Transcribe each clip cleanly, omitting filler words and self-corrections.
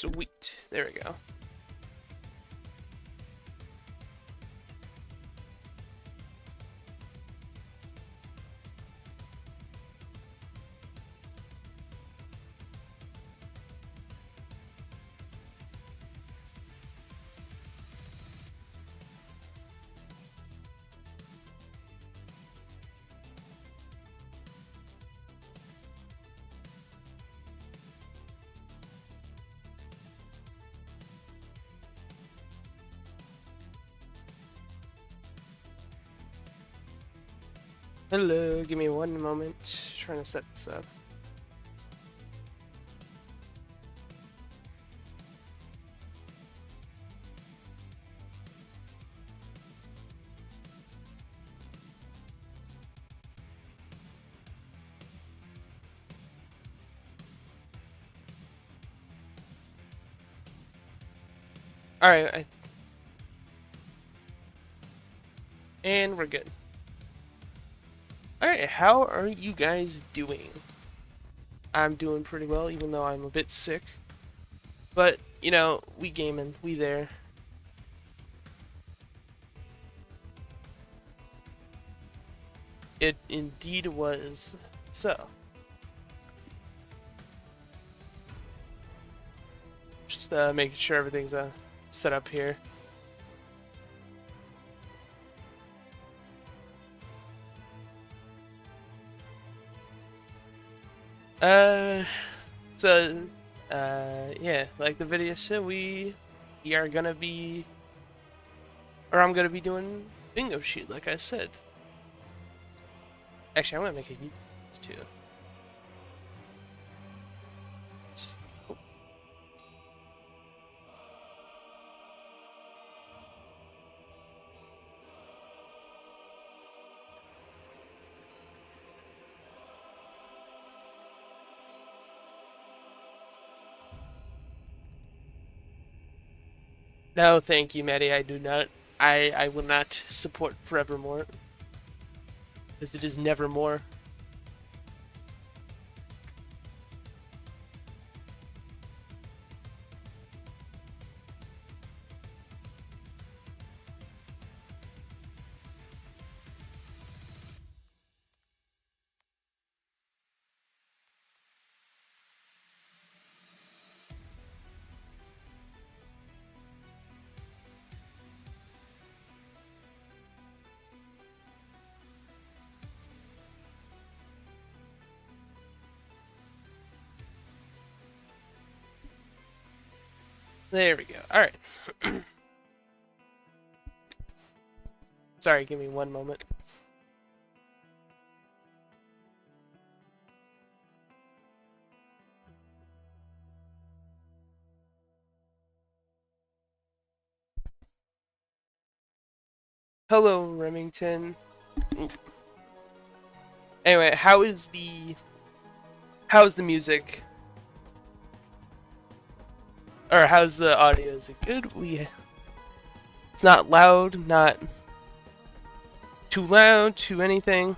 Sweet. There we go. Hello, give me one moment. Trying to set this up. Alright, and we're good. Alright, how are you guys doing? I'm doing pretty well, even though I'm a bit sick. But, you know, we gaming, we there. It indeed was. So, just making sure everything's set up here. Yeah, like the video said, we are gonna be, or I'm gonna be doing bingo sheet, like I said. Actually, I'm gonna make a YouTube too. Oh. No, thank you, Maddie. I do not. I will not support Forevermore, because it is nevermore. There we go. Alright. Sorry, give me one moment. Hello, Remington. Ooh. Anyway, how's the music? Or how's the audio? Is it good? It's not loud, not too loud, too anything.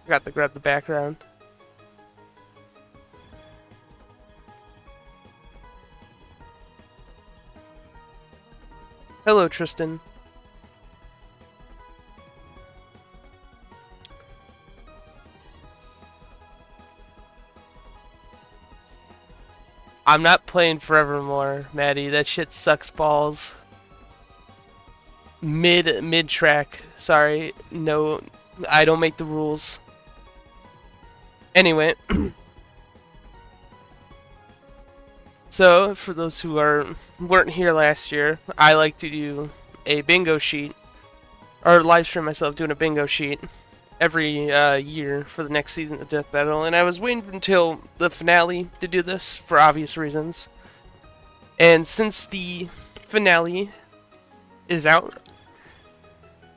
Forgot to grab the background. Hello, Tristan. I'm not playing Forevermore, Maddie. That shit sucks balls. Mid track. Sorry. No, I don't make the rules. Anyway. So, for those who weren't here last year, I like to do a bingo sheet, or live stream myself doing a bingo sheet every year for the next season of Death Battle, and I was waiting until the finale to do this for obvious reasons. And since the finale is out,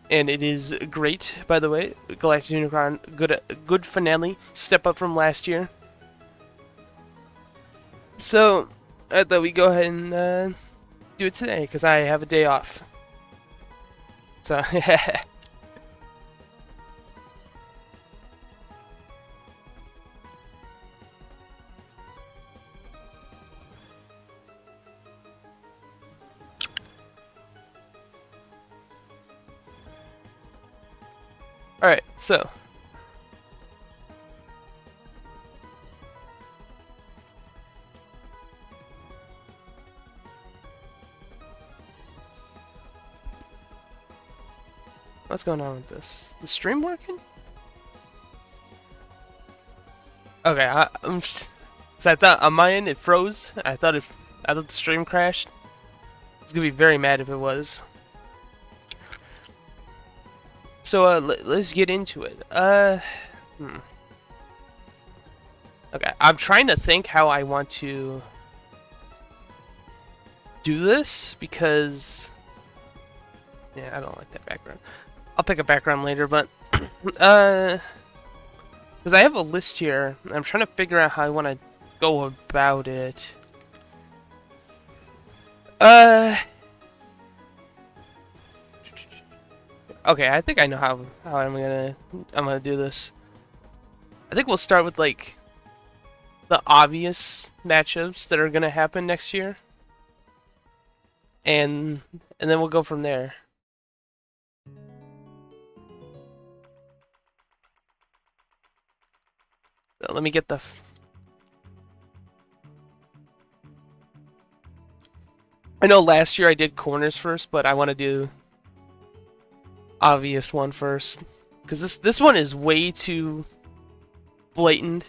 and it is great, by the way, Galactic Unicron, good finale, step up from last year. So I thought we'd go ahead and do it today, because I have a day off. So, Alright, so. What's going on with this? The stream working? Okay, so I thought on my end it froze. I thought the stream crashed. I was gonna be very mad if it was. So let's get into it. Okay, I'm trying to think how I want to do this because yeah, I don't like that background. I'll pick a background later, but because I have a list here, I'm trying to figure out how I want to go about it. Okay, I think I know how I'm gonna do this. I think we'll start with like the obvious matchups that are gonna happen next year, and then we'll go from there. So let me get the. I know last year I did corners first, but I want to do obvious one first because this one is way too blatant.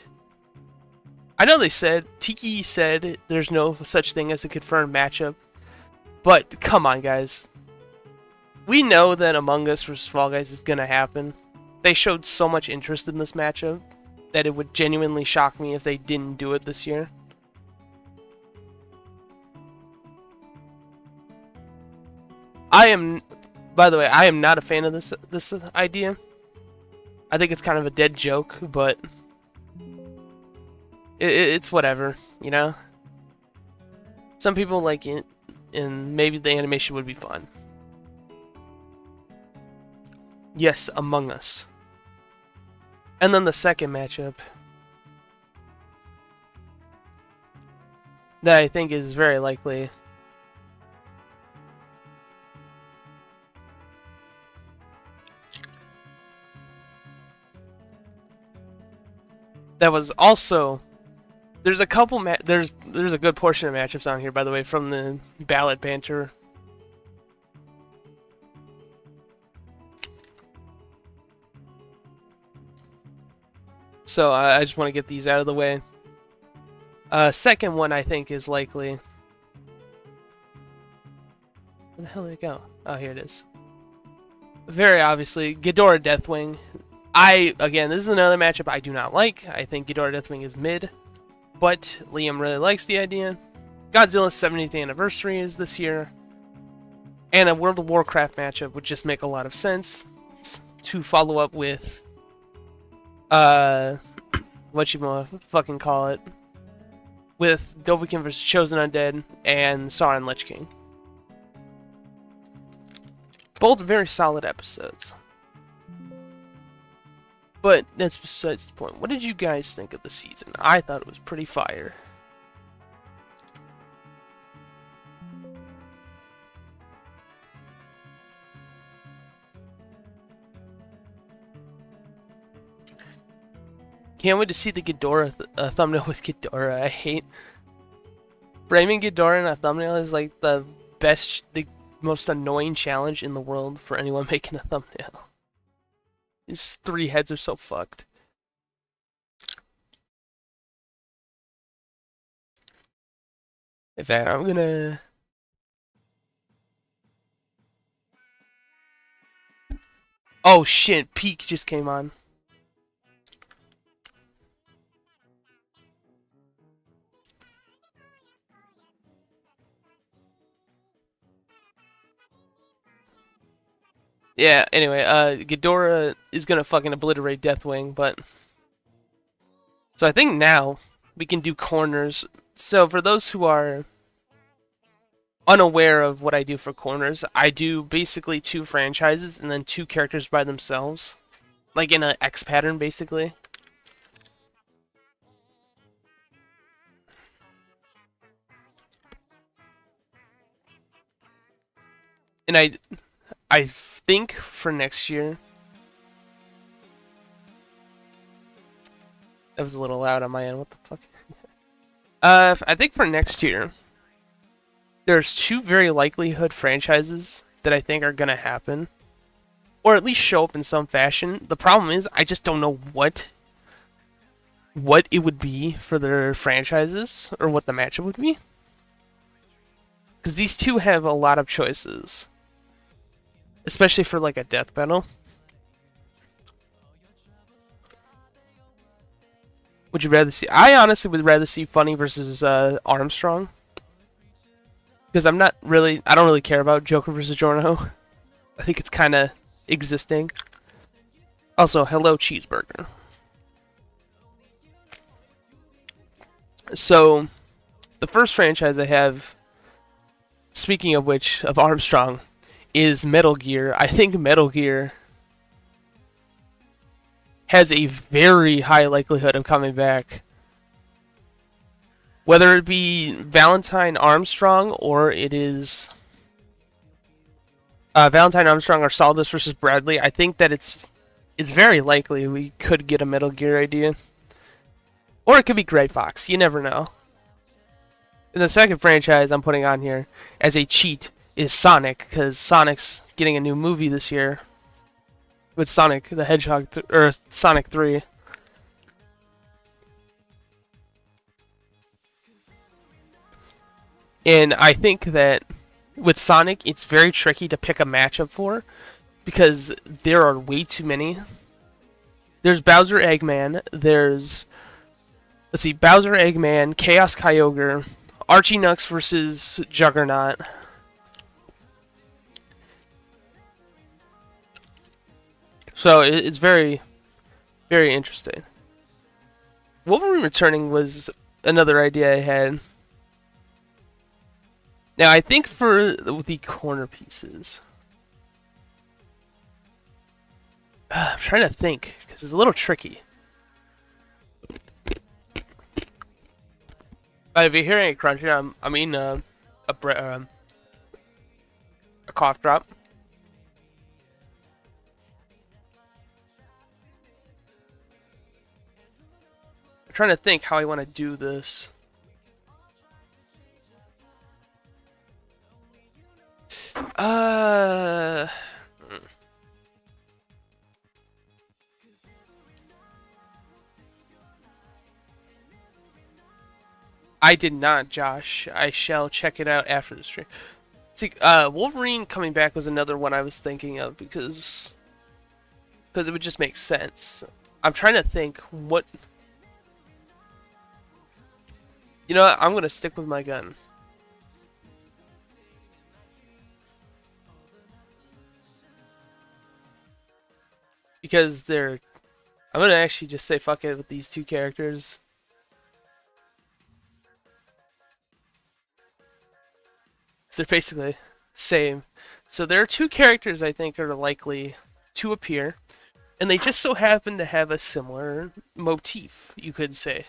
I know they said Tiki said there's no such thing as a confirmed matchup, but come on, guys. We know that Among Us vs Fall Guys is gonna happen. They showed so much interest in this matchup that it would genuinely shock me if they didn't do it this year. By the way, I am not a fan of this idea. I think it's kind of a dead joke, but it's whatever, you know? Some people like it, and maybe the animation would be fun. Yes, Among Us. And then the second matchup that I think is very likely. That was also there's a couple there's a good portion of matchups on here, by the way, from the Ballot banter. So I just want to get these out of the way. Second one I think is likely. Where the hell did it go? Oh, here it is. Very obviously, Ghidorah Deathwing. Again, this is another matchup I do not like. I think Ghidorah Deathwing is mid, but Liam really likes the idea. Godzilla's 70th anniversary is this year, and a World of Warcraft matchup would just make a lot of sense to follow up with, what you fucking call it, with Dovahkiin vs. Chosen Undead and Sauron Lich King. Both very solid episodes. But that's besides the point. What did you guys think of the season? I thought it was pretty fire. Can't wait to see the Ghidorah thumbnail with Ghidorah. I hate framing Ghidorah in a thumbnail is like the most annoying challenge in the world for anyone making a thumbnail. His 3 heads are so fucked. In fact, I'm gonna... Oh shit, Peak just came on. Yeah, anyway, Ghidorah is gonna fucking obliterate Deathwing, but... So I think now we can do corners. So for those who are unaware of what I do for corners, I do basically 2 franchises and then 2 characters by themselves. Like in an X pattern, basically. And I think for next year, That was a little loud on my end. What the fuck? I think for next year, there's two very likelihood franchises that I think are gonna happen, or at least show up in some fashion. The problem is, I just don't know what it would be for their franchises or what the matchup would be, because these two have a lot of choices, especially for like a death battle. Would you rather see? I honestly would rather see Funny versus Armstrong, because I don't really care about Joker versus Jorno. I think it's kind of existing. Also, hello cheeseburger. So, the first franchise I have, speaking of which, of Armstrong, is Metal Gear. I think Metal Gear has a very high likelihood of coming back. Whether it be Valentine Armstrong or it is Valentine Armstrong or Saldus versus Bradley, I think that it's very likely we could get a Metal Gear idea. Or it could be Gray Fox, you never know. And the second franchise I'm putting on here as a cheat is Sonic, because Sonic's getting a new movie this year with Sonic the Hedgehog, or Sonic 3. And I think that with Sonic, it's very tricky to pick a matchup for, because there are way too many. There's Bowser Eggman, there's, let's see, Bowser Eggman, Chaos Kyogre, Archie Nux versus Juggernaut. So it's very, very interesting. Wolverine returning was another idea I had. Now I think for the corner pieces, I'm trying to think because it's a little tricky. But if you're hearing it crunching, I mean a cough drop. I'm trying to think how I want to do this. I did not, Josh. I shall check it out after the stream. See, Wolverine coming back was another one I was thinking of because it would just make sense. I'm trying to think what. You know what? I'm gonna stick with my gun. Because they're... I'm gonna actually just say fuck it with these two characters. So they're basically same. So there are two characters I think are likely to appear. And they just so happen to have a similar motif, you could say.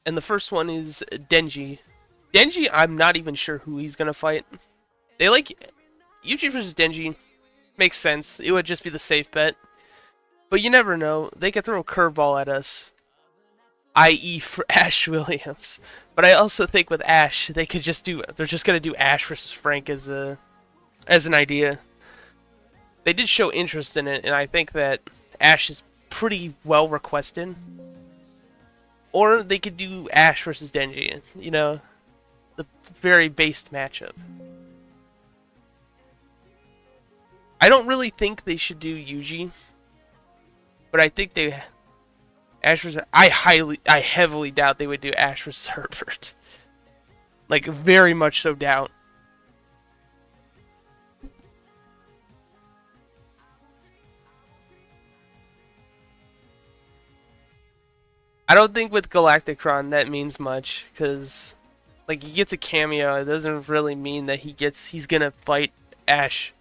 And the first one is Denji. Denji, I'm not even sure who he's gonna fight. They like Yuji versus Denji makes sense. It would just be the safe bet. But you never know. They could throw a curveball at us. I.e. for Ash Williams. But I also think with Ash, they could just do they're just gonna do Ash versus Frank as an idea. They did show interest in it, and I think that Ash is pretty well requested. Or they could do Ash versus Denji, you know, the very based matchup. I don't really think they should do Yuji, but I think they Ash versus I heavily doubt they would do Ash versus Herbert. Like very much so doubt. I don't think with Galacticron that means much, because like he gets a cameo, it doesn't really mean that he's gonna fight Ash.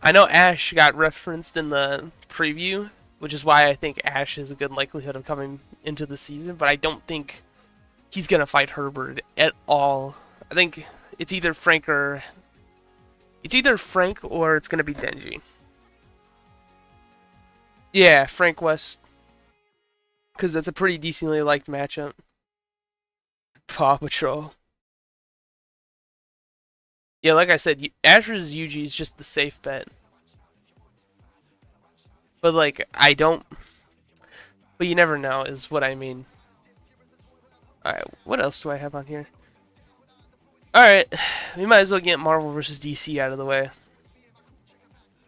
I know Ash got referenced in the preview, which is why I think Ash has a good likelihood of coming into the season, but I don't think he's gonna fight Herbert at all. I think it's either Frank or it's gonna be Denji. Yeah, Frank West, because that's a pretty decently liked matchup. Paw Patrol. Yeah, like I said, Ash's Yuji is just the safe bet. But like, I don't. But you never know, is what I mean. All right, what else do I have on here? All right, we might as well get Marvel versus DC out of the way.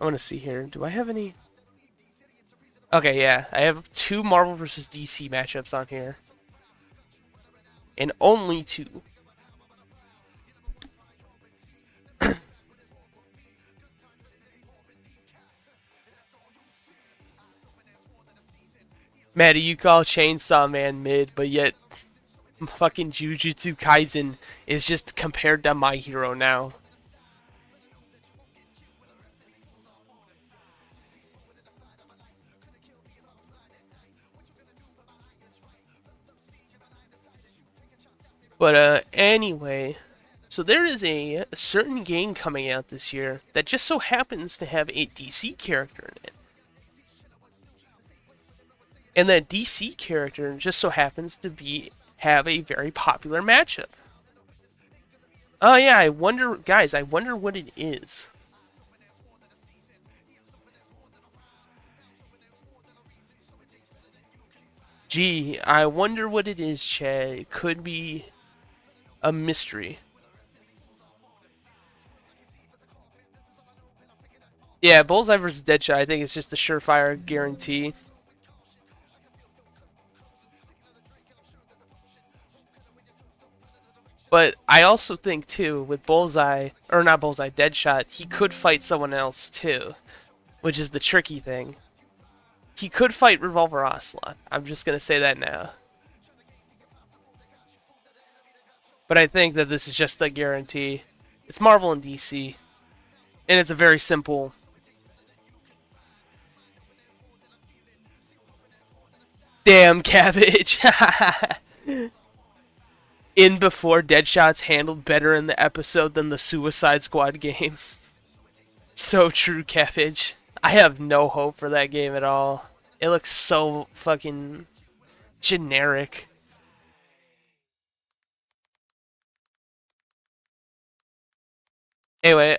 I want to see here. Do I have any? Okay, yeah, I have two Marvel versus DC matchups on here, and only two. Maddie, you call Chainsaw Man mid, but yet fucking Jujutsu Kaisen is just compared to My Hero now. But anyway, so there is a certain game coming out this year that just so happens to have a DC character in it. And that DC character just so happens to have a very popular matchup. Oh yeah, I wonder, guys, I wonder what it is. Gee, I wonder what it is, Chad. It could be a mystery. Yeah, Bullseye versus Deadshot, I think it's just a surefire guarantee. But I also think too, with Bullseye, or not Bullseye, Deadshot, he could fight someone else too, which is the tricky thing. He could fight Revolver Ocelot. I'm just gonna say that now. But I think that this is just a guarantee. It's Marvel and DC, and it's a very simple. Damn cabbage. In before Deadshot's handled better in the episode than the Suicide Squad game. So true, Cabbage. I have no hope for that game at all. It looks so fucking generic. Anyway,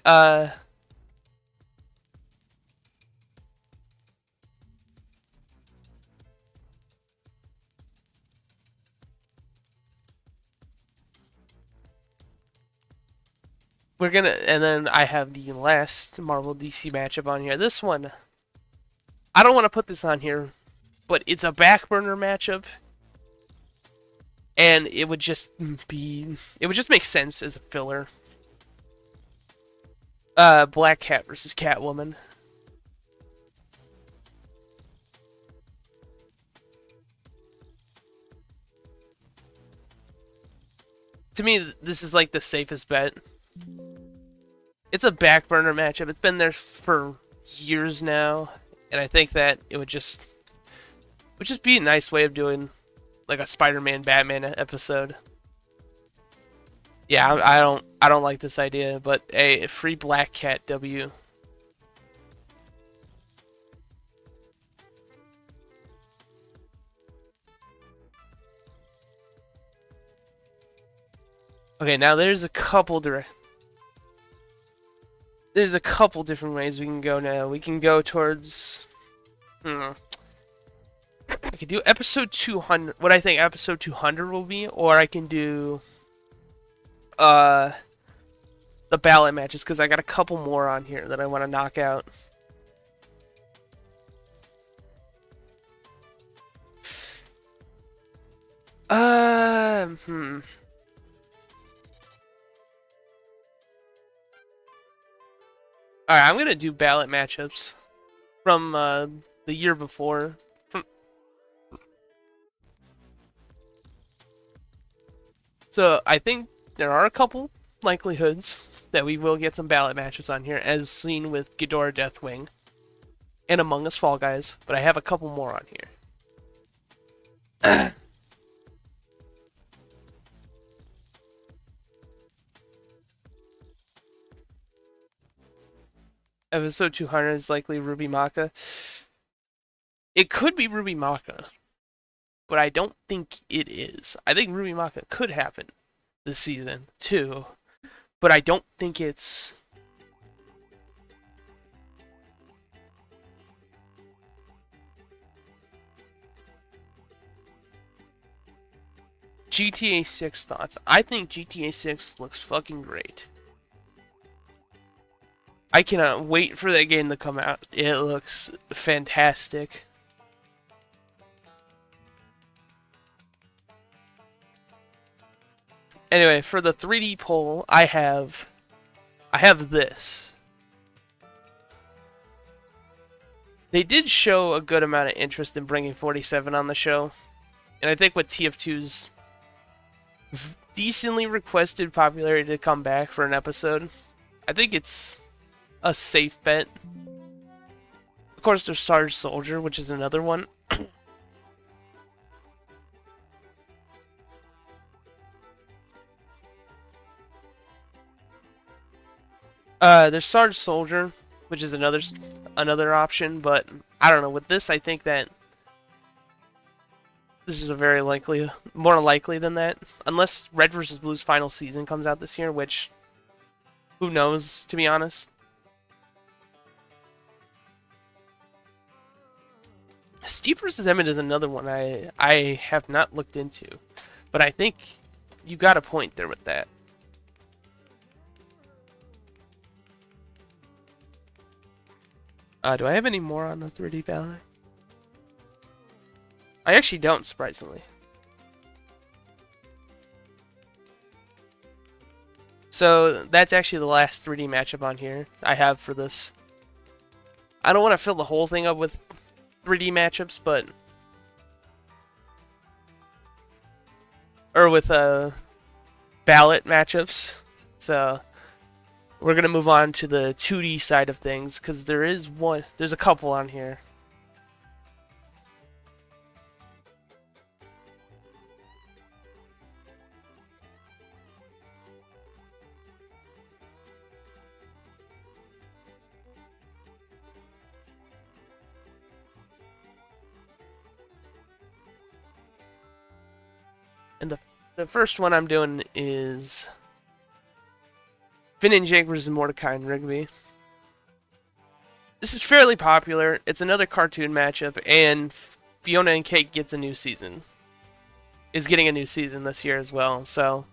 we're gonna, and then I have the last Marvel DC matchup on here. This one, I don't want to put this on here, but it's a back burner matchup, and it would just make sense as a filler. Black Cat versus Catwoman. To me, this is like the safest bet. It's a back burner matchup. It's been there for years now, and I think that it would just be a nice way of doing like a Spider-Man Batman episode. Yeah, I don't like this idea, but a free Black Cat W. Okay, now there's a couple different ways we can go now. We can go towards I could do episode 200, what I think episode 200 will be, or I can do uh the ballot matches because I got a couple more on here that I want to knock out. Hmm. Alright, I'm gonna do ballot matchups from the year before. So I think there are a couple likelihoods that we will get some ballot matchups on here, as seen with Ghidorah Deathwing and Among Us Fall Guys, but I have a couple more on here. Episode 200 is likely Ruby Maka. It could be Ruby Maka, but I don't think it is. I think Ruby Maka could happen this season too, but I don't think it's. GTA 6 thoughts. I think GTA 6 looks fucking great. I cannot wait for that game to come out. It looks fantastic. Anyway, for the 3D poll, I have this. They did show a good amount of interest in bringing 47 on the show, and I think with TF2's decently requested popularity to come back for an episode, I think it's a safe bet. Of course, there's Sarge Soldier, which is another one. There's Sarge Soldier, which is another option, but I don't know. With this, I think that this is a very more likely than that, unless Red vs. Blue's final season comes out this year, which who knows, to be honest. Steve vs. Emmett is another one I have not looked into, but I think you got a point there with that. Do I have any more on the 3D Ballot? I actually don't, surprisingly. So that's actually the last 3D matchup on here I have for this. I don't want to fill the whole thing up with 3D matchups, but or with ballot matchups. So we're gonna move on to the 2D side of things because there's a couple on here. And the first one I'm doing is Finn and Jake versus Mordecai and Rigby. This is fairly popular. It's another cartoon matchup, and Fiona and Cake gets a new season. Is getting a new season this year as well, so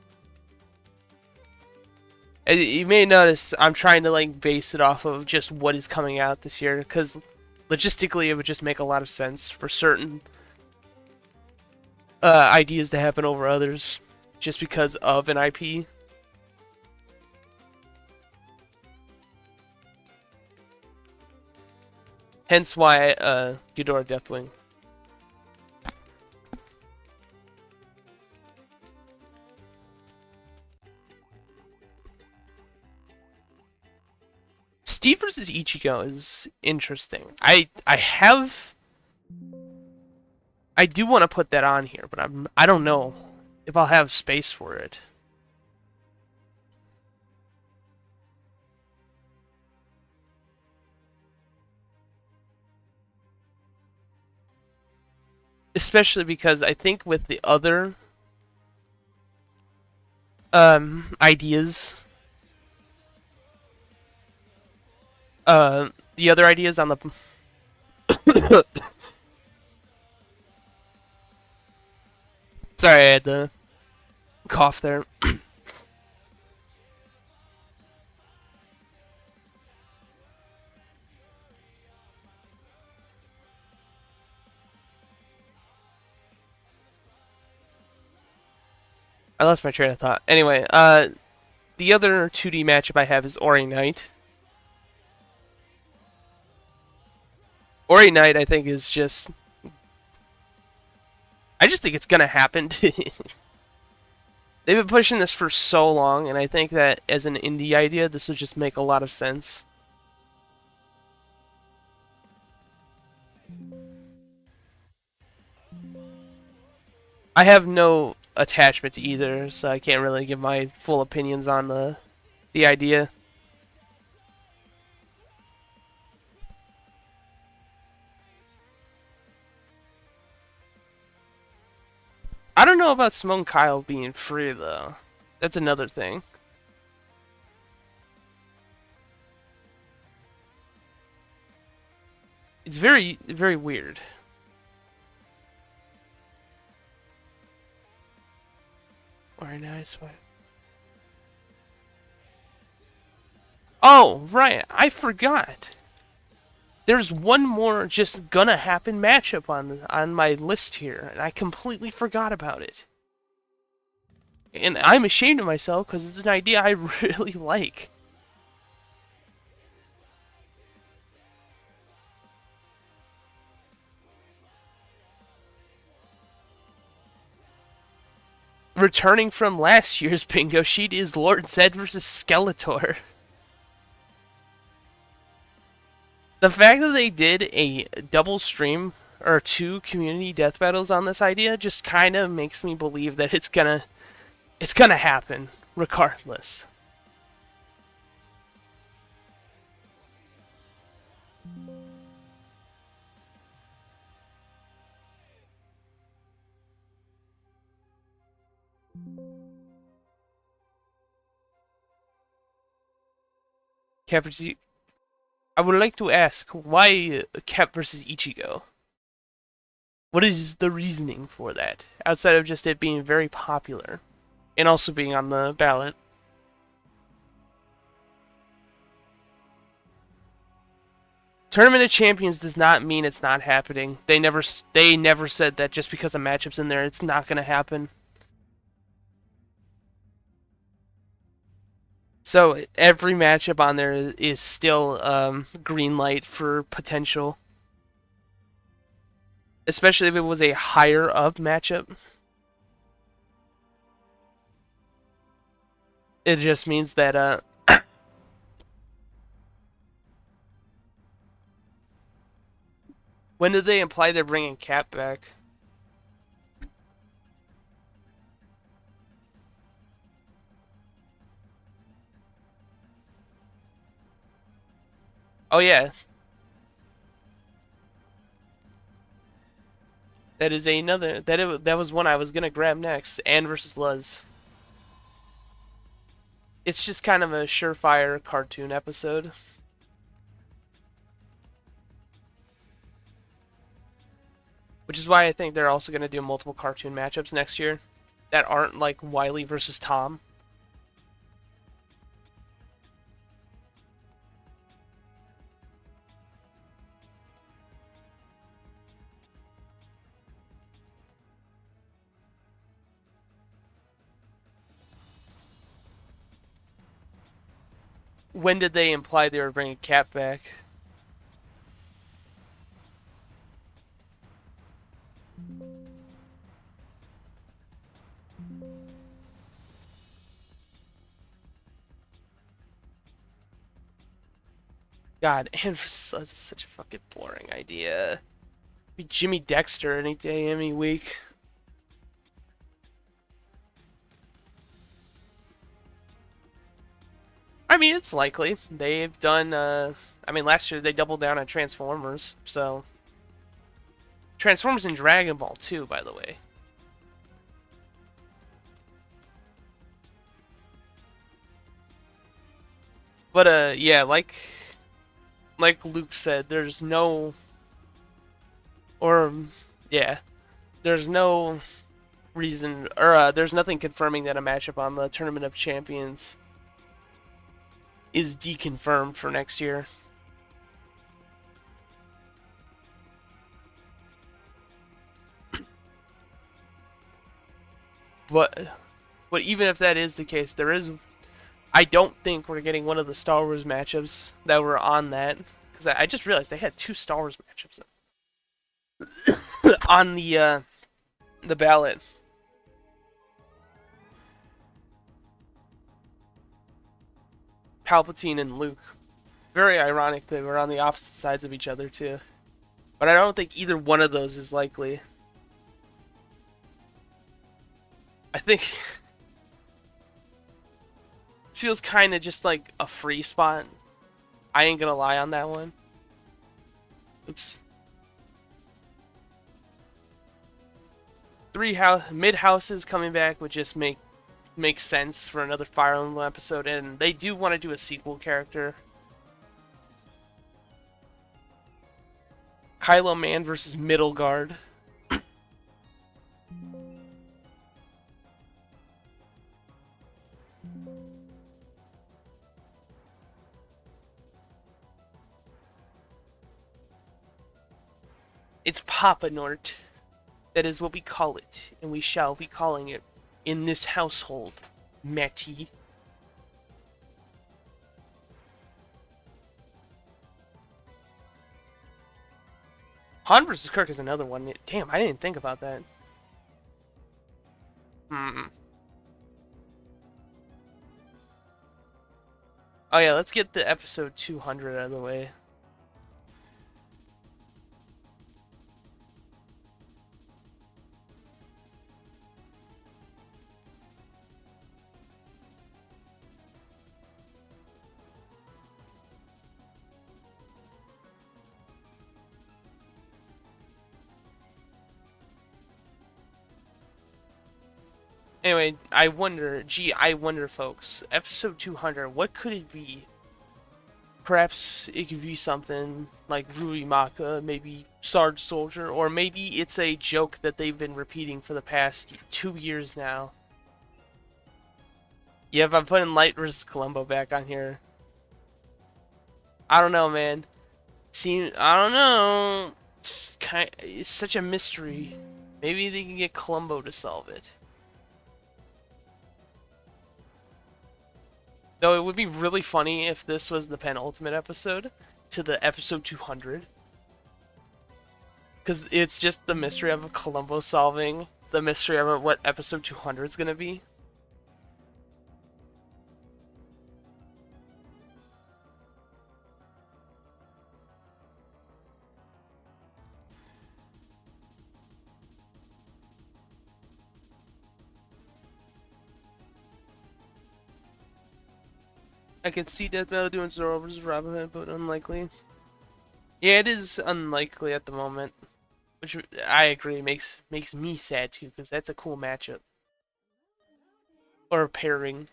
you may notice I'm trying to base it off of just what is coming out this year, because logistically it would just make a lot of sense for certain ideas to happen over others just because of an IP. Hence why Ghidorah Deathwing. Steve vs. Ichigo is interesting. I do want to put that on here, but I don't know if I'll have space for it. Especially because I think with the other ideas, the other ideas on the sorry, I had the cough there. I lost my train of thought. Anyway, the other 2D matchup I have is Ori Knight. Ori Knight, I think, is just... I just think it's gonna happen. They've been pushing this for so long, and I think that as an indie idea, this would just make a lot of sense. I have no attachment to either, so I can't really give my full opinions on the idea. I don't know about Simone Kyle being free though. That's another thing. It's very, very weird. Very nice. Oh, right. I forgot. There's one more just gonna happen matchup on my list here, and I completely forgot about it. And I'm ashamed of myself because it's an idea I really like. Returning from last year's bingo sheet is Lord Zed versus Skeletor. The fact that they did a double stream or 2 community death battles on this idea just kind of makes me believe that it's gonna happen regardless. Cap versus, I would like to ask why Cap versus Ichigo. What is the reasoning for that outside of just it being very popular and also being on the ballot? Tournament of Champions does not mean it's not happening. They never said that just because a matchup's in there, it's not going to happen. So every matchup on there is still green light for potential. Especially if it was a higher up matchup. It just means that when did they imply they're bringing Cap back? Oh yeah. That is another that was one I was gonna grab next. Ann versus Luz. It's just kind of a surefire cartoon episode. Which is why I think they're also gonna do multiple cartoon matchups next year that aren't like Wily versus Tom. When did they imply they were bringing Cap back? God, Andrews is such a fucking boring idea. Be Jimmy Dexter any day, any week. I mean, it's likely. They've done, I mean, last year they doubled down on Transformers, so... Transformers and Dragon Ball too, by the way. But, yeah, like Luke said, there's no... Or, yeah. There's no reason, or, there's nothing confirming that a matchup on the Tournament of Champions is deconfirmed for next year. But even if that is the case, I don't think we're getting one of the Star Wars matchups that were on that, because I just realized they had 2 Star Wars matchups on the ballot. Palpatine and Luke. Very ironic they were on the opposite sides of each other too. But I don't think either one of those is likely. I think it feels kind of just like a free spot. I ain't gonna lie on that one. Oops. three mid houses coming back would just make sense for another Fire Emblem episode, and they do want to do a sequel character. Kylo Man versus Middleguard. It's Papa Nort. That is what we call it, and we shall be calling it in this household, Matty. Han vs. Kirk is another one. Damn, I didn't think about that. Oh yeah, let's get the episode 200 out of the way. Anyway, I wonder, folks, episode 200, what could it be? Perhaps it could be something like Rui Maka, maybe Sarge Soldier, or maybe it's a joke that they've been repeating for the past 2 years now. Yep, I'm putting Light vs. Columbo back on here. I don't know, man. I don't know. It's such a mystery. Maybe they can get Columbo to solve it. Though it would be really funny if this was the penultimate episode to the episode 200. Because it's just the mystery of Columbo solving the mystery of what episode 200 is going to be. I could see Death Metal doing Zoro versus Robin Hood, but unlikely. Yeah, it is unlikely at the moment. Which I agree makes me sad too, because that's a cool matchup. Or pairing,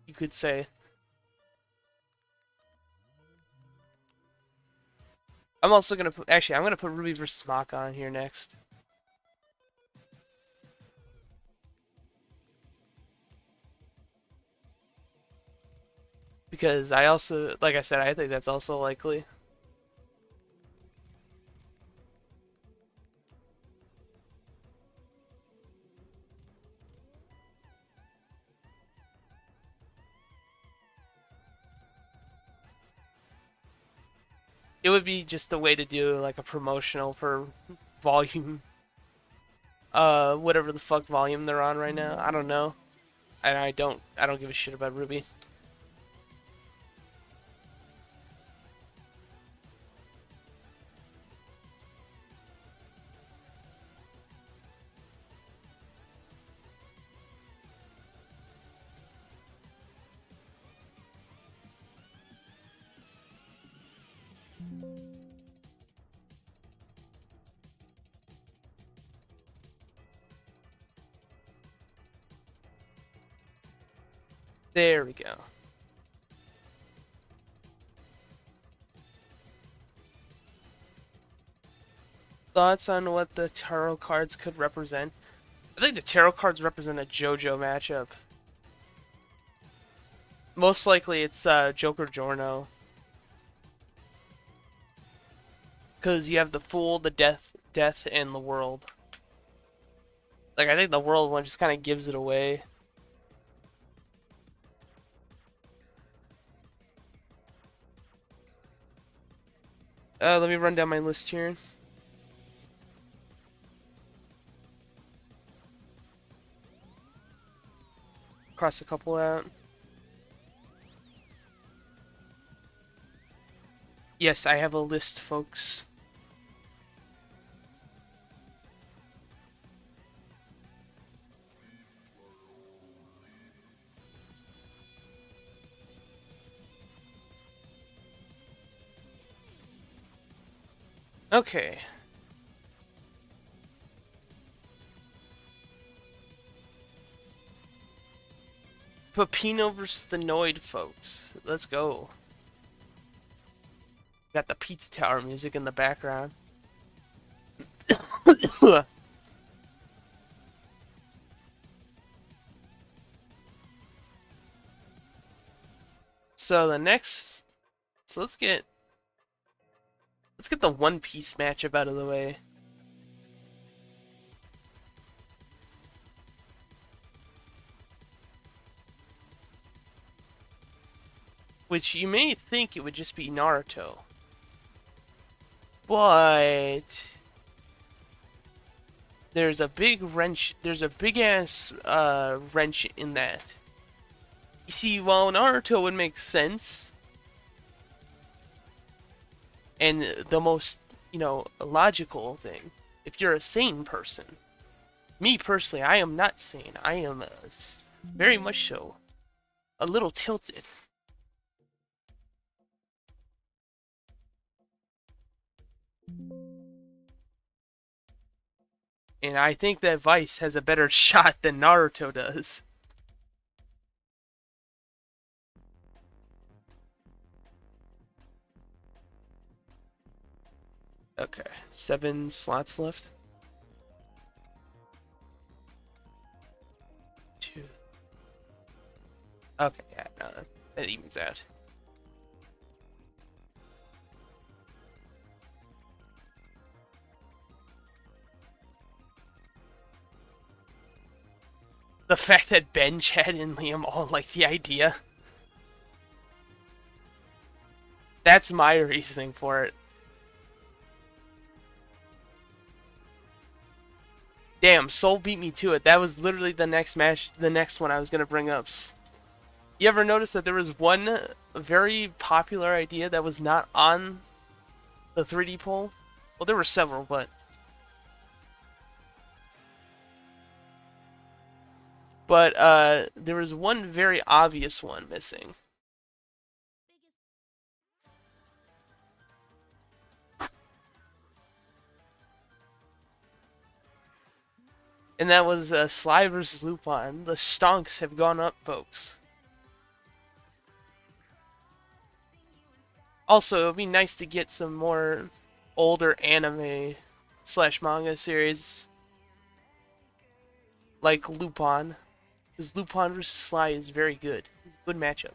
you could say. I'm also gonna put I'm gonna put Ruby versus Maka on here next. Because I also, like I said, I think that's also likely. It would be just a way to do like a promotional for volume. Whatever the fuck volume they're on right now. I don't know. And I don't give a shit about Ruby. There we go. Thoughts on what the tarot cards could represent? I think the tarot cards represent a JoJo matchup. Most likely it's Joker Giorno. Because you have the Fool, the Death, and the World. Like, I think the World one just kind of gives it away. Let me run down my list here. Cross a couple out. Yes, I have a list, folks. Okay. Pepino versus the Noid, folks. Let's go. Got the Pizza Tower music in the background. So the next, so let's get the One Piece matchup out of the way. Which you may think it would just be Naruto. But there's a big wrench, there's a big ass wrench in that. You see, while Naruto would make sense, and the most, you know, logical thing, if you're a sane person. Me personally, I am not sane. I am very much so a little tilted. And I think that Vice has a better shot than Naruto does. Okay, 7 slots left. 2. Okay, yeah, no, that evens out. The fact that Ben, Chad, and Liam all like the idea. That's my reasoning for it. Damn, Soul beat me to it. That was literally the next match, the next one I was gonna bring up. You ever notice that there was one very popular idea that was not on the 3D poll? Well, there were several, but there was one very obvious one missing. And that was Sly versus Lupin. The stonks have gone up, folks. Also, it would be nice to get some more older anime / manga series like Lupin. Because Lupin vs. Sly is very good. It's a good matchup.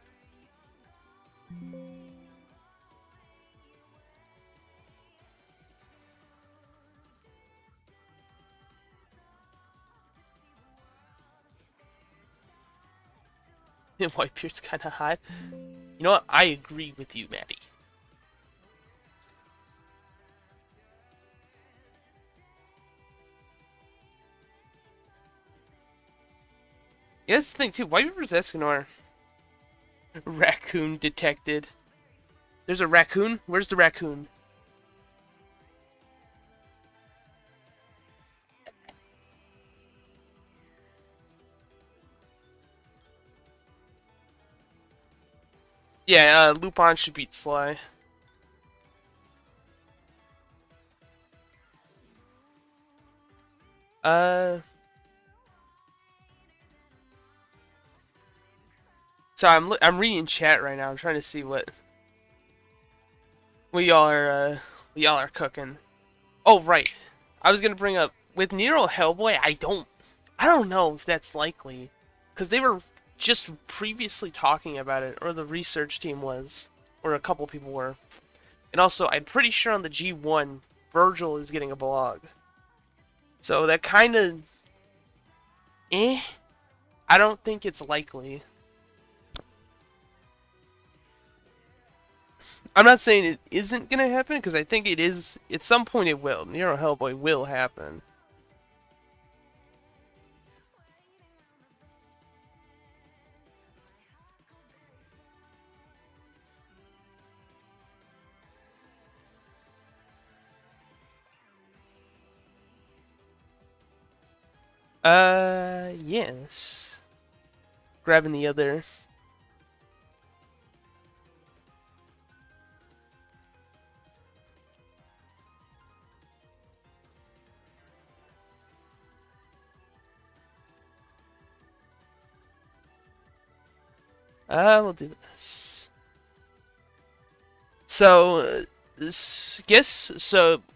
Whitebeard's kind of hot. You know what? I agree with you, Maddie. Yeah, that's the thing too. Whitebeard vs. Escanor. Raccoon detected. There's a raccoon? Where's the raccoon? Yeah, Lupin should beat Sly. So I'm reading chat right now. I'm trying to see what y'all are cooking. Oh right, I was gonna bring up with Nero Hellboy. I don't know if that's likely, because they were just previously talking about it, or the research team was, or a couple people were, and also I'm pretty sure on the G1, Virgil is getting a blog. So that kind of, I don't think it's likely. I'm not saying it isn't gonna happen, because I think it is. At some point it will. Nero Hellboy will happen. Yes. Grabbing the other. We'll do this. So,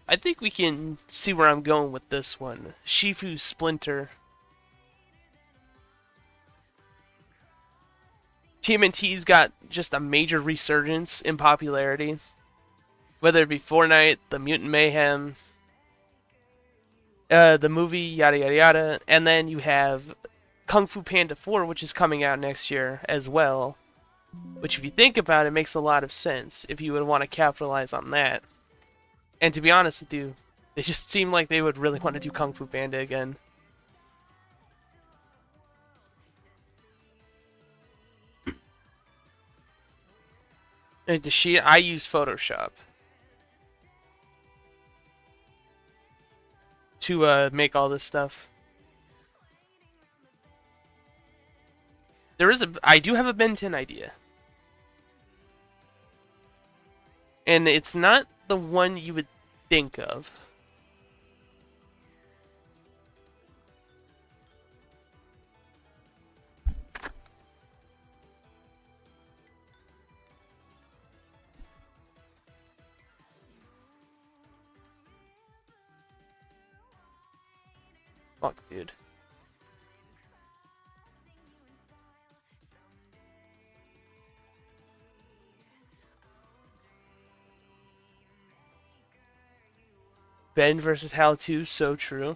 I think we can see where I'm going with this one. Shifu Splinter. TMNT's got just a major resurgence in popularity. Whether it be Fortnite, the Mutant Mayhem, the movie, yada yada yada, and then you have Kung Fu Panda 4, which is coming out next year as well. Which, if you think about it, makes a lot of sense if you would want to capitalize on that. And to be honest with you, they just seem like they would really want to do Kung Fu Panda again. And I use Photoshop to make all this stuff. I do have a Ben 10 idea. And it's not the one you would think of. Fuck, dude. Ben versus Hal 2, so true.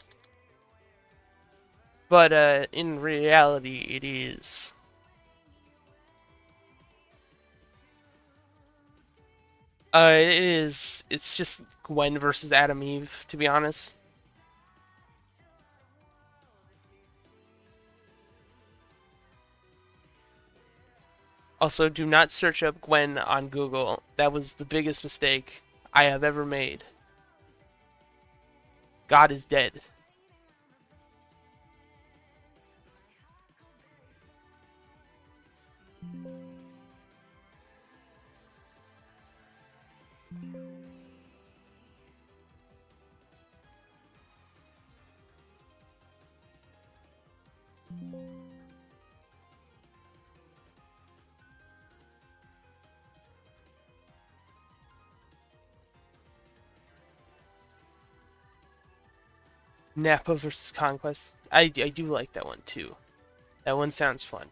But in reality, it is. It's just Gwen versus Adam Eve, to be honest. Also, do not search up Gwen on Google. That was the biggest mistake I have ever made. God is dead. Nappa versus Conquest. I do like that one too. That one sounds fun.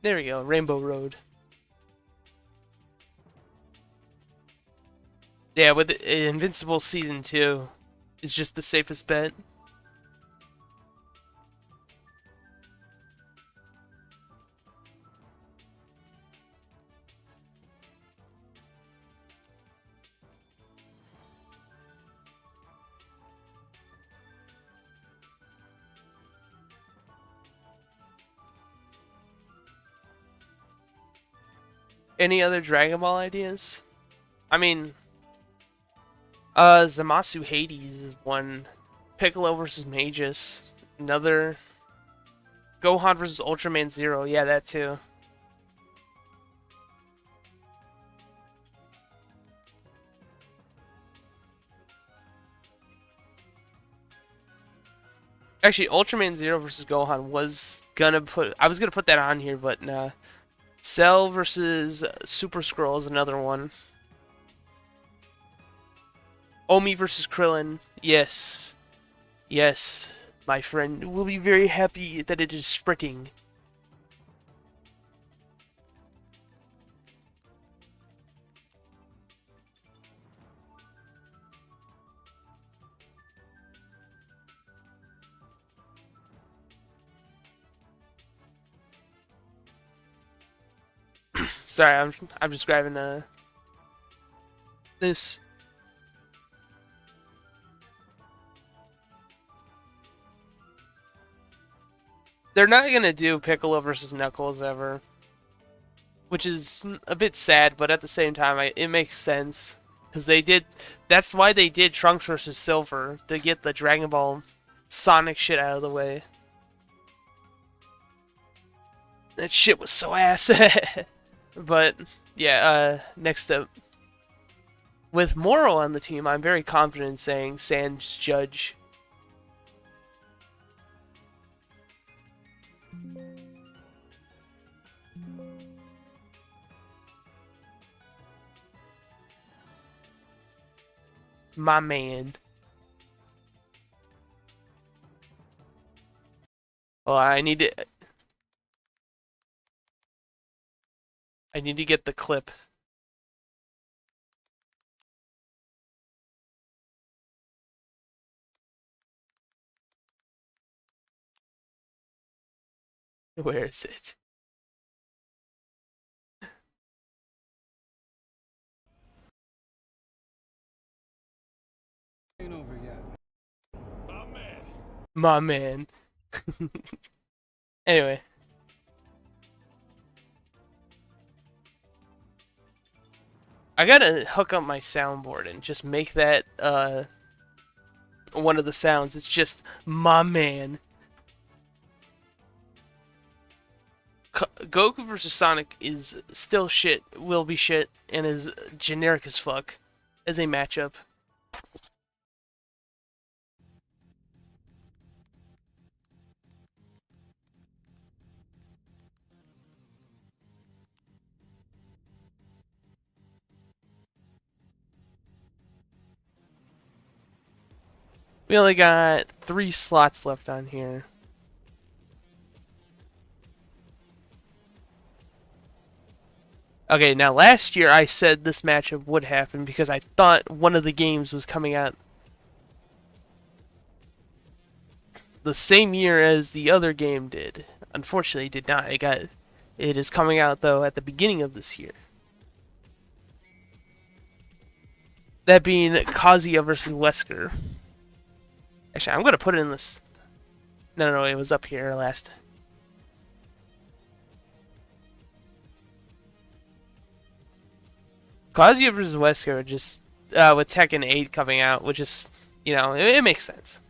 There we go, Rainbow Road. Yeah, with Invincible Season 2 is just the safest bet. Any other Dragon Ball ideas? I mean, Zamasu Hades is one. Piccolo versus Magus, another. Gohan versus Ultraman Zero, yeah, that too. Actually, Ultraman Zero versus Gohan I was gonna put that on here, but nah. Cell versus Super Scroll is another one. Omi versus Krillin, yes. Yes, my friend will be very happy that it is sprinting. Sorry, I'm just grabbing this. They're not gonna do Piccolo versus Knuckles ever, which is a bit sad, but at the same time, it makes sense because they did. That's why they did Trunks versus Silver to get the Dragon Ball Sonic shit out of the way. That shit was so ass. But yeah, next up, with Moro on the team, I'm very confident in saying Sans Judge. My man. Well, I need to get the clip. Where is it? Ain't over yet. My man. Anyway. I gotta hook up my soundboard and just make that one of the sounds. It's just my man. Goku versus Sonic is still shit, will be shit, and is generic as fuck as a matchup. We only got 3 slots left on here. Okay, now last year I said this matchup would happen because I thought one of the games was coming out the same year as the other game did. Unfortunately, it did not. It is coming out though at the beginning of this year. That being Kazuya versus Wesker. Actually, I'm gonna put it in this. No, it was up here last. Kazuya versus Wesker just with Tekken 8 coming out, which is, it makes sense.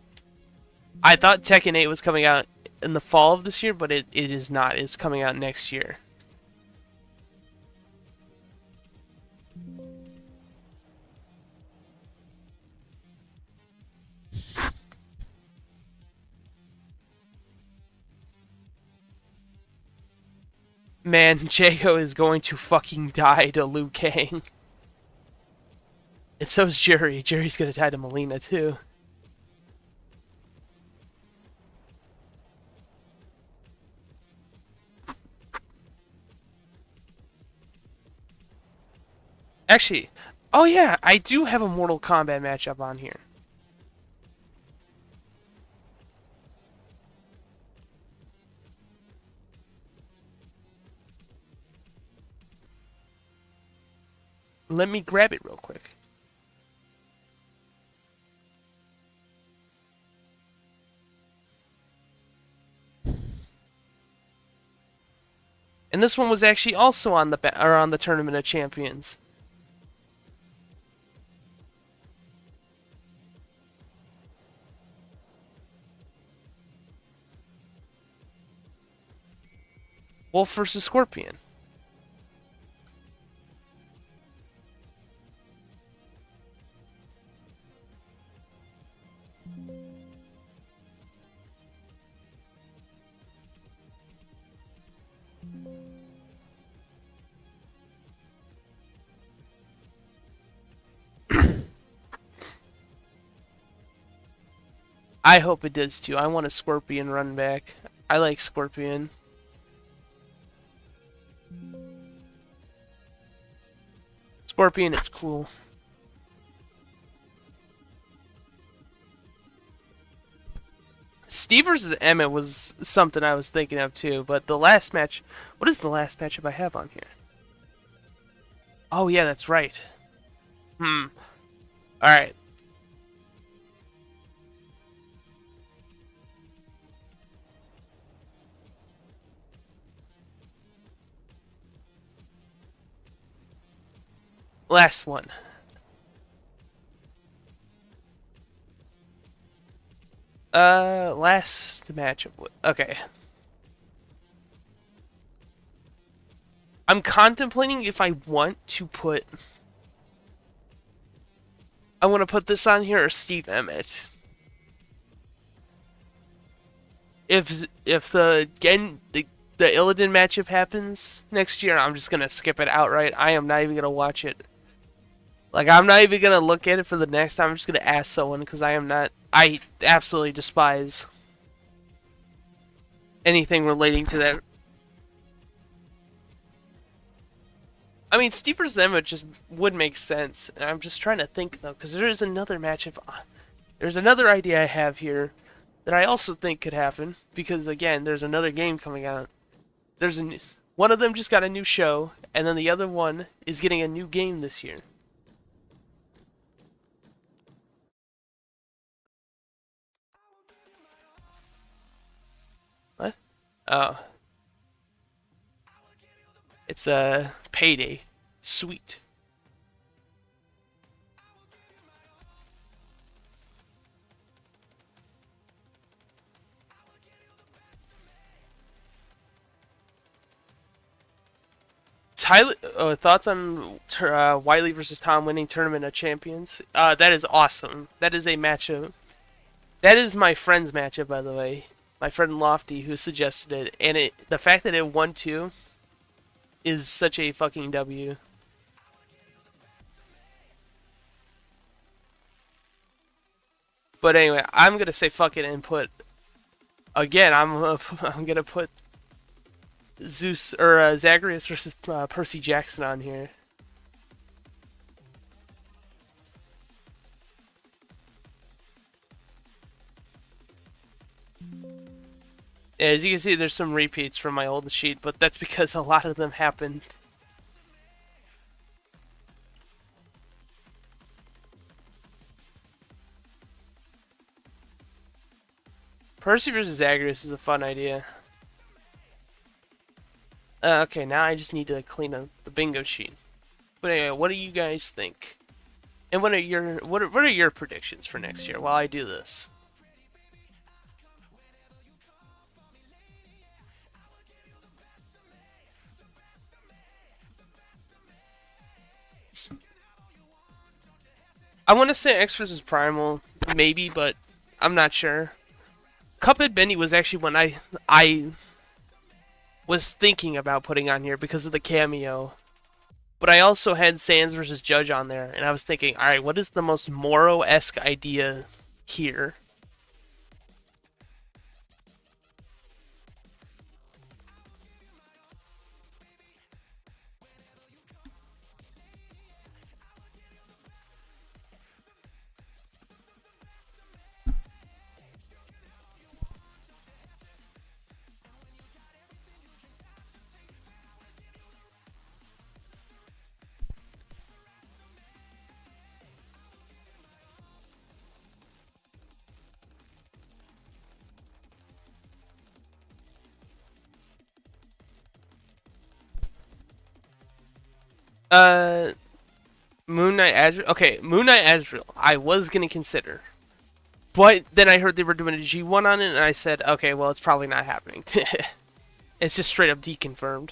I thought Tekken 8 was coming out in the fall of this year, but it is not. It's coming out next year. Man, Jago is going to fucking die to Liu Kang. And so's Jury. Jury's gonna die to Melina too. Actually, oh yeah, I do have a Mortal Kombat matchup on here. Let me grab it real quick. And this one was actually also on the Tournament of Champions. Wolf versus Scorpion. I hope it does too. I want a Scorpion run back. I like Scorpion. Scorpion, it's cool. Steve versus Emmett was something I was thinking of too, but the last match... What is the last matchup I have on here? Oh yeah, that's right. Alright. Last one. Last matchup. Okay. I'm contemplating if I want to put... I want to put this on here or Steve Emmett. If the Illidan matchup happens next year, I'm just gonna skip it outright. I am not even gonna watch it. Like, I'm not even gonna look at it for the next time. I'm just gonna ask someone because I am not. I absolutely despise anything relating to that. I mean, Steeper's Emma just would make sense. I'm just trying to think though, because there is another match. If there's another idea I have here that I also think could happen, because again, there's another game coming out. There's one of them just got a new show, and then the other one is getting a new game this year. What? Oh, it's a Payday. Sweet. Tyler, thoughts on Wiley versus Tom winning Tournament of Champions? That is awesome. That is a matchup. That is my friend's matchup, by the way. My friend Lofty, who suggested it, and the fact that it won too is such a fucking W. But anyway, I'm gonna say fuck it and put again. I'm gonna put Zeus or Zagreus versus Percy Jackson on here. As you can see, there's some repeats from my old sheet, but that's because a lot of them happened. Percy versus Zagreus is a fun idea. Okay, now I just need to clean up the bingo sheet. But anyway, what do you guys think? And what are your predictions for next year while I do this? I want to say X versus Primal, maybe, but I'm not sure. Cuphead Benny was actually one I was thinking about putting on here because of the cameo. But I also had Sans versus Judge on there, and I was thinking, alright, what is the most Moro-esque idea here? Uh, Moon Knight Azrael. Okay, Moon Knight Azrael. I was gonna consider, but then I heard they were doing a G1 on it, and I said, okay, well, it's probably not happening. It's just straight up deconfirmed.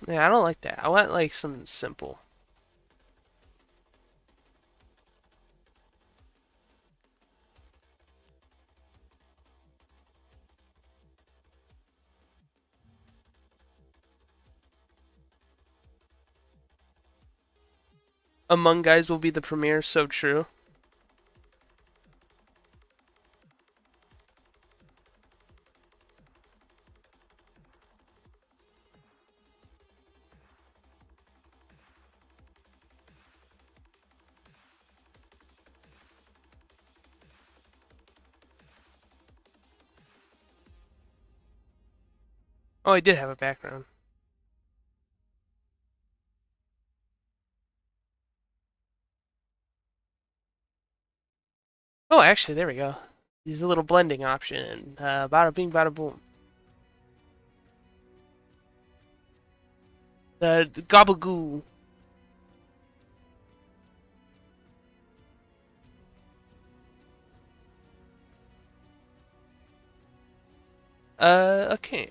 Yeah, I don't like that. I want like something simple. Among Guys will be the premiere. So true. Oh, I did have a background. Oh, actually, there we go. Use a little blending option. Bada bing, bada boom. The gabagoo. Okay.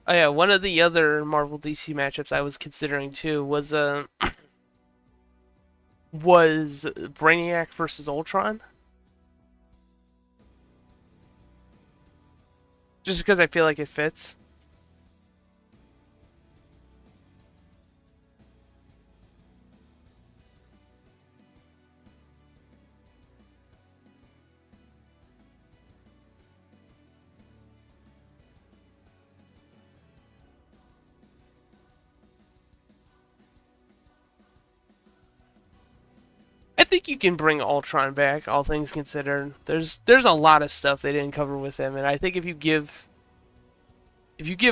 Oh yeah, one of the other Marvel DC matchups I was considering too was Brainiac versus Ultron. Just because I feel like it fits. I think you can bring Ultron back, all things considered. There's a lot of stuff they didn't cover with him, and I think if you give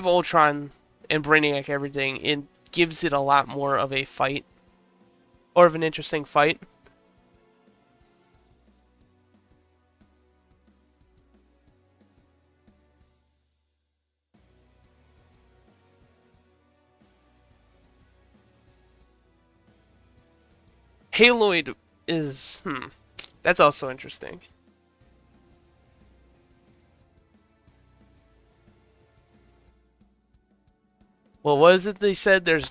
Ultron and Brainiac everything, it gives it a lot more of a fight or of an interesting fight. Haloid is that's also interesting. Well, what is it they said? There's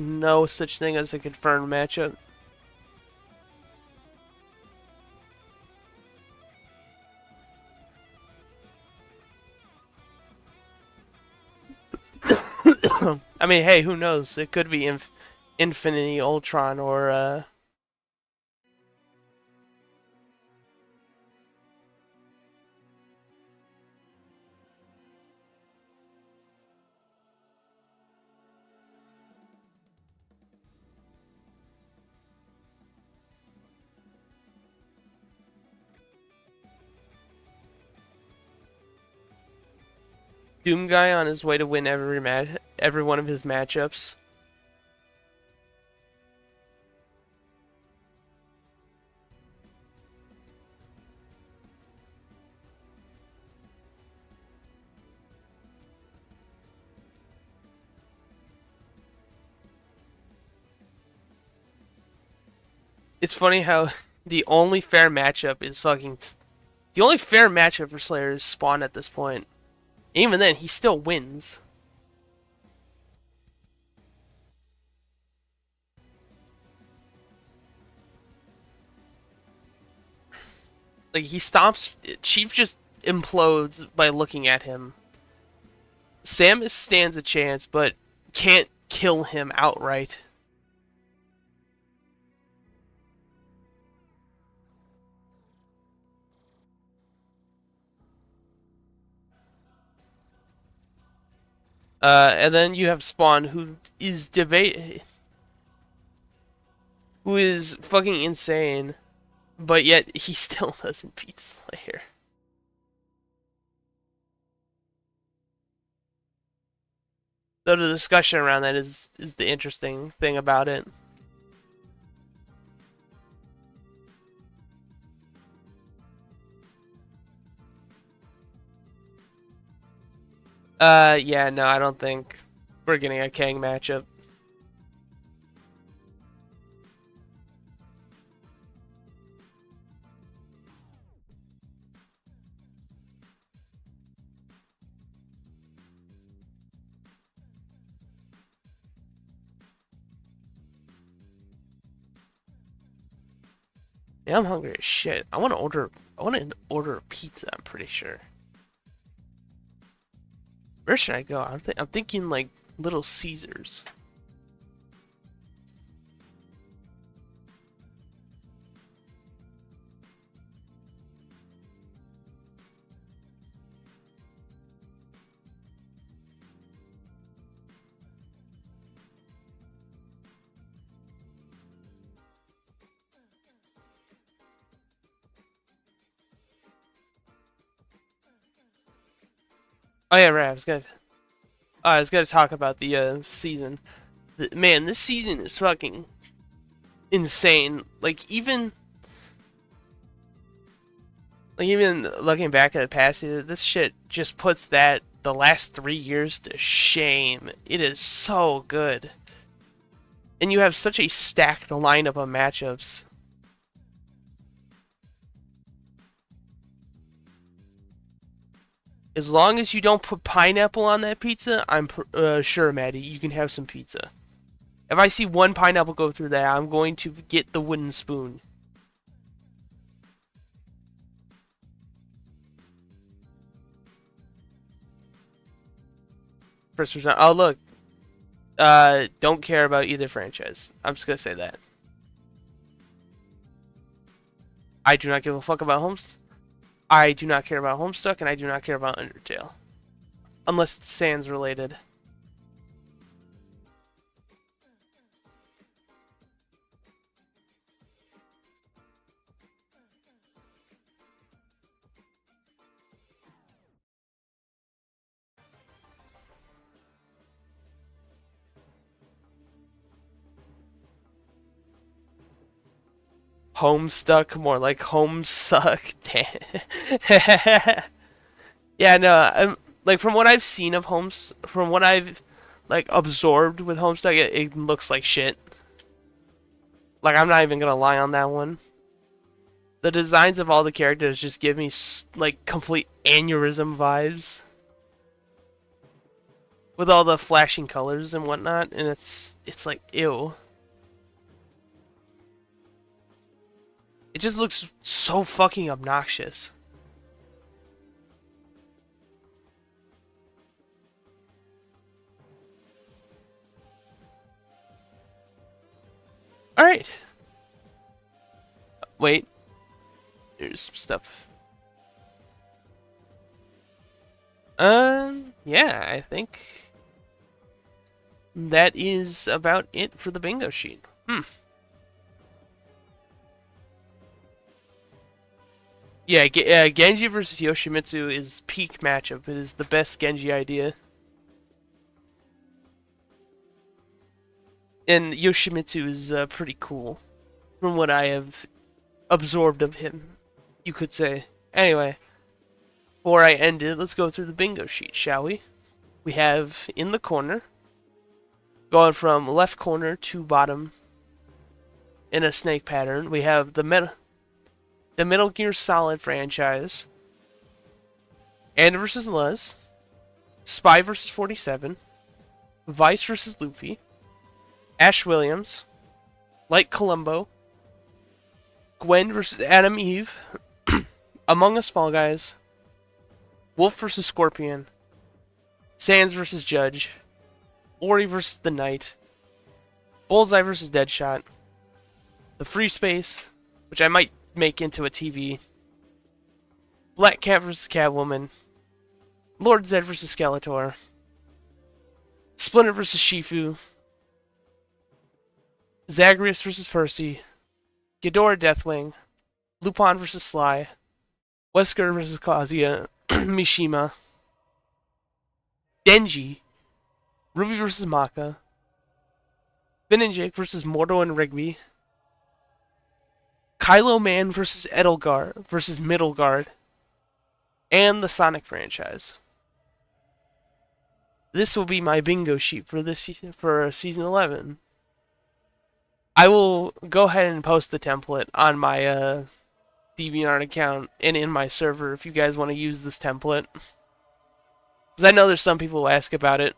no such thing as a confirmed matchup. I mean, hey, who knows? It could be Infinity Ultron or Doom Guy on his way to win every one of his matchups. It's funny how the only fair matchup is fucking the only fair matchup for Slayer is Spawn at this point. Even then, he still wins. Like, he stomps. Chief just implodes by looking at him. Samus stands a chance, but can't kill him outright. And then you have Spawn, who is fucking insane, but yet he still doesn't beat Slayer. So the discussion around that is the interesting thing about it. Yeah, no, I don't think we're getting a Kang matchup. Yeah, I'm hungry as shit. I want to order a pizza. I'm pretty sure. Where should I go? I'm thinking like Little Caesars. Oh yeah, right. I was gonna talk about the season. Man, this season is fucking insane. Even looking back at the past season, this shit just puts the last 3 years to shame. It is so good, and you have such a stacked lineup of matchups. As long as you don't put pineapple on that pizza, I'm sure, Maddie, you can have some pizza. If I see one pineapple go through that, I'm going to get the wooden spoon. First percent. Oh, look. Don't care about either franchise. I'm just gonna say that. I do not give a fuck about Homestuck. I do not care about Homestuck, and I do not care about Undertale. Unless it's Sans related. Homestuck, more like Homesuck. Yeah, no, like from what I've seen of from what I've like absorbed with Homestuck, it looks like shit. Like I'm not even gonna lie on that one. The designs of all the characters just give me like complete aneurysm vibes, with all the flashing colors and whatnot, and it's like ew. It just looks so fucking obnoxious. Alright. Wait. There's some stuff. Yeah, I think that is about it for the bingo sheet. Yeah, Genji versus Yoshimitsu is peak matchup. It is the best Genji idea. And Yoshimitsu is pretty cool, from what I have absorbed of him, you could say. Anyway, before I end it, let's go through the bingo sheet, shall we? We have in the corner, going from left corner to bottom in a snake pattern, we have the Metal Gear Solid franchise, And versus Les, Spy versus 47, Vice versus Luffy, Ash Williams, Light Columbo, Gwen versus Adam Eve, Among Us Fall Guys, Wolf versus Scorpion, Sans versus Judge, Ori versus the Knight, Bullseye versus Deadshot, The Free Space, which I might make into a TV, Black Cat versus Catwoman, Lord Zed versus Skeletor, Splinter versus Shifu, Zagreus versus Percy, Ghidorah Deathwing, Lupin versus Sly, Wesker versus Kazuya, Mishima, Denji, Ruby versus Maka, Finn and Jake versus Mordo and Rigby, Kylo Man versus Edelgard versus Middlegard, and the Sonic franchise. This will be my bingo sheet for season 11. I will go ahead and post the template on my DeviantArt account and in my server if you guys want to use this template. Because I know there's some people who ask about it.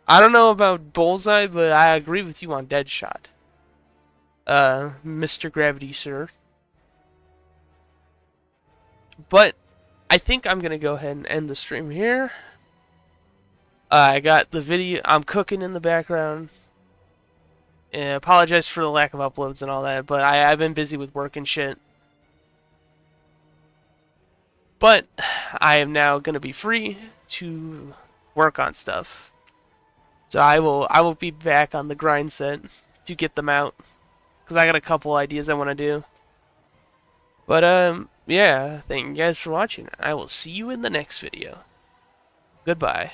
I don't know about Bullseye, but I agree with you on Deadshot. Mr. Gravity, sir. But I think I'm going to go ahead and end the stream here. I got the video. I'm cooking in the background. And I apologize for the lack of uploads and all that, but I've been busy with work and shit. But I am now going to be free to work on stuff. So I will be back on the grind set to get them out. Because I got a couple ideas I want to do. But yeah, thank you guys for watching. I will see you in the next video. Goodbye.